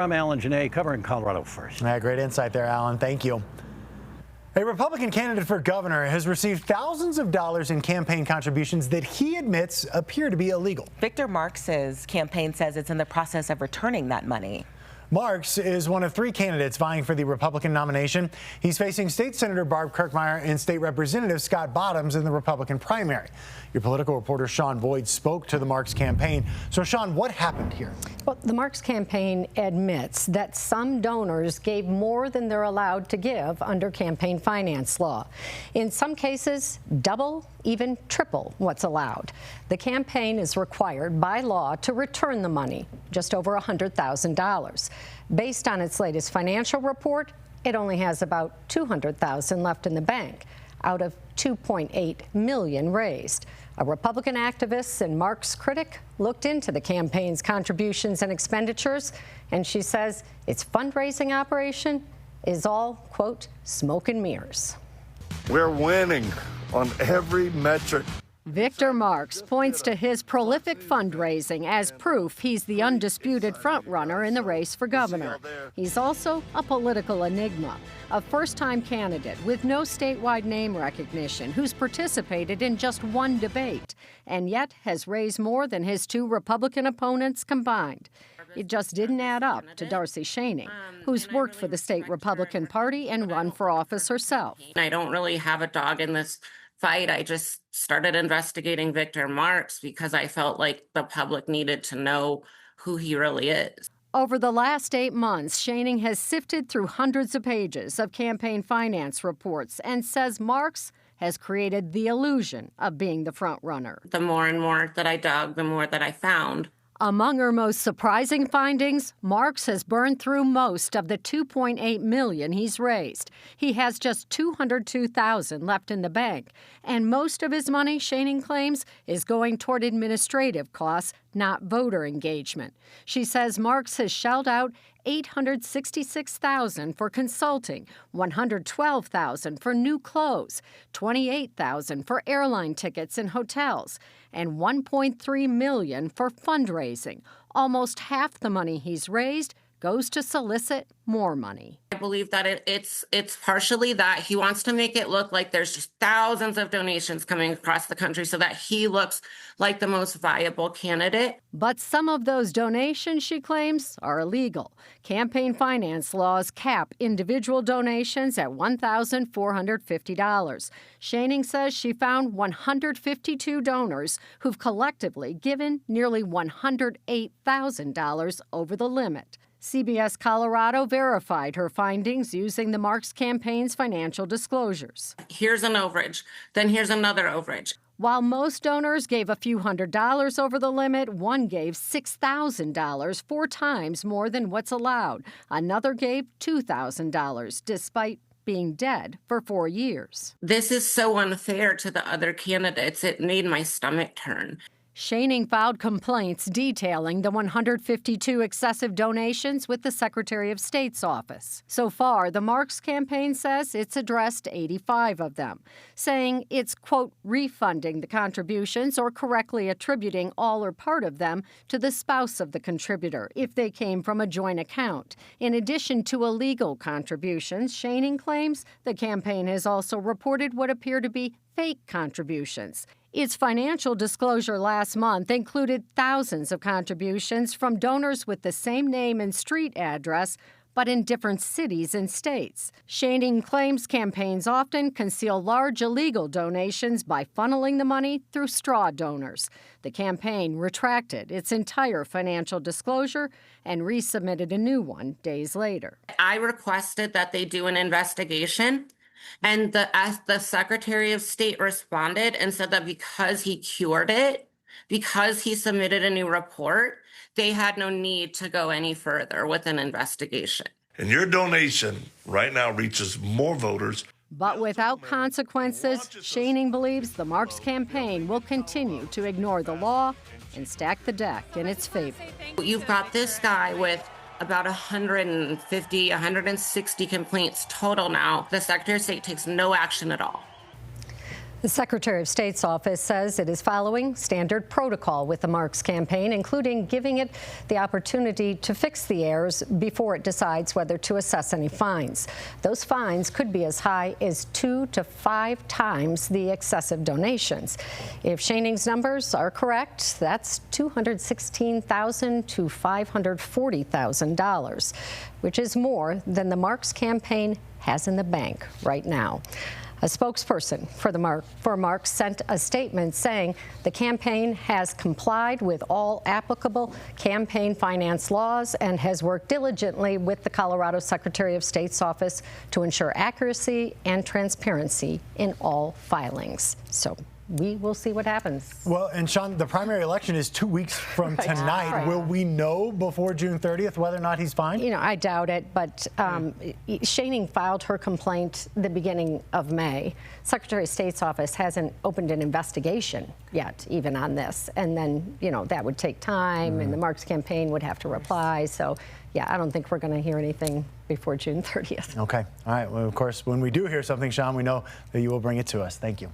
I'm Alan Janae, covering Colorado first. Great insight there, Alan. Thank you. A Republican candidate for governor has received thousands of dollars in campaign contributions that he admits appear to be illegal. Victor Marx's campaign says it's in the process of returning that money. Marx is one of 3 candidates vying for the Republican nomination. He's facing State Senator Barb Kirkmeyer and State Representative Scott Bottoms in the Republican primary. Your political reporter Sean Boyd spoke to the Marx campaign. So, Sean, what happened here? Well, the Marx campaign admits that some donors gave more than they're allowed to give under campaign finance law. In some cases, double, even triple what's allowed. The campaign is required by law to return the money, just over $100,000. Based on its latest financial report, it only has about $200,000 left in the bank out of $2.8 million raised. A Republican activist and Marx critic looked into the campaign's contributions and expenditures, and she says its fundraising operation is all, quote, smoke and mirrors. We're winning on every metric. Victor Marx points to his prolific fundraising as proof he's the undisputed frontrunner in the race for governor. He's also a political enigma, a first-time candidate with no statewide name recognition who's participated in just one debate and yet has raised more than his 2 Republican opponents combined. It just didn't add up to Darcy Schoening, who's worked for the state Republican Party and run for office herself. I don't really have a dog in this fight. I just started investigating Victor Marx because I felt like the public needed to know who he really is. Over the last 8 months, Schoening has sifted through hundreds of pages of campaign finance reports and says Marx has created the illusion of being the front runner. The more and more that I dug, the more that I found. Among her most surprising findings, Marx has burned through most of the $2.8 million he's raised. He has just $202,000 left in the bank, and most of his money, Schoening claims, is going toward administrative costs, not voter engagement. She says Marx has shelled out $866,000 for consulting, $112,000 for new clothes, $28,000 for airline tickets and hotels, and $1.3 million for fundraising. Almost half the money he's raised goes to solicit more money. I believe that it's partially that he wants to make it look like there's just thousands of donations coming across the country so that he looks like the most viable candidate. But some of those donations, she claims, are illegal. Campaign finance laws cap individual donations at $1,450. Schoening says she found 152 donors who've collectively given nearly $108,000 over the limit. CBS Colorado verified her findings using the Marx campaign's financial disclosures. Here's an overage, then here's another overage. While most donors gave a few $100s over the limit, one gave $6,000, 4 times more than what's allowed. Another gave $2,000, despite being dead for 4 years. This is so unfair to the other candidates. It made my stomach turn. Schoening filed complaints detailing the 152 excessive donations with the Secretary of State's office. So far, the Marx campaign says it's addressed 85 of them, saying it's, quote, refunding the contributions or correctly attributing all or part of them to the spouse of the contributor if they came from a joint account. In addition to illegal contributions, Schoening claims the campaign has also reported what appear to be fake contributions. Its financial disclosure last month included thousands of contributions from donors with the same name and street address, but in different cities and states. Schoening claims campaigns often conceal large illegal donations by funneling the money through straw donors. The campaign retracted its entire financial disclosure and resubmitted a new one days later. I requested that they do an investigation. And the Secretary of State responded and said that because he cured it, because he submitted a new report, they had no need to go any further with an investigation. And your donation right now reaches more voters. But without consequences, Schoening believes the Marx campaign will continue to ignore the law and stack the deck in its favor. You've got this guy with about 150, 160 complaints total now. The Secretary of State takes no action at all. The Secretary of State's office says it is following standard protocol with the Marx campaign, including giving it the opportunity to fix the errors before it decides whether to assess any fines. Those fines could be as high as 2 to 5 times the excessive donations. If Schoening's numbers are correct, that's $216,000 to $540,000, which is more than the Marx campaign has in the bank right now. A spokesperson for Marx sent a statement saying the campaign has complied with all applicable campaign finance laws and has worked diligently with the Colorado Secretary of State's office to ensure accuracy and transparency in all filings. So we will see what happens. Well, and Sean, the primary election is 2 weeks from tonight. Right. Will we know before June 30th whether or not he's fine? You know, I doubt it, but Schoening filed her complaint the beginning of May. Secretary of State's office hasn't opened an investigation yet, even on this. And then, you know, that would take time, and the Marx campaign would have to reply. So, yeah, I don't think we're going to hear anything before June 30th. Okay. All right. Well, of course, when we do hear something, Sean, we know that you will bring it to us. Thank you.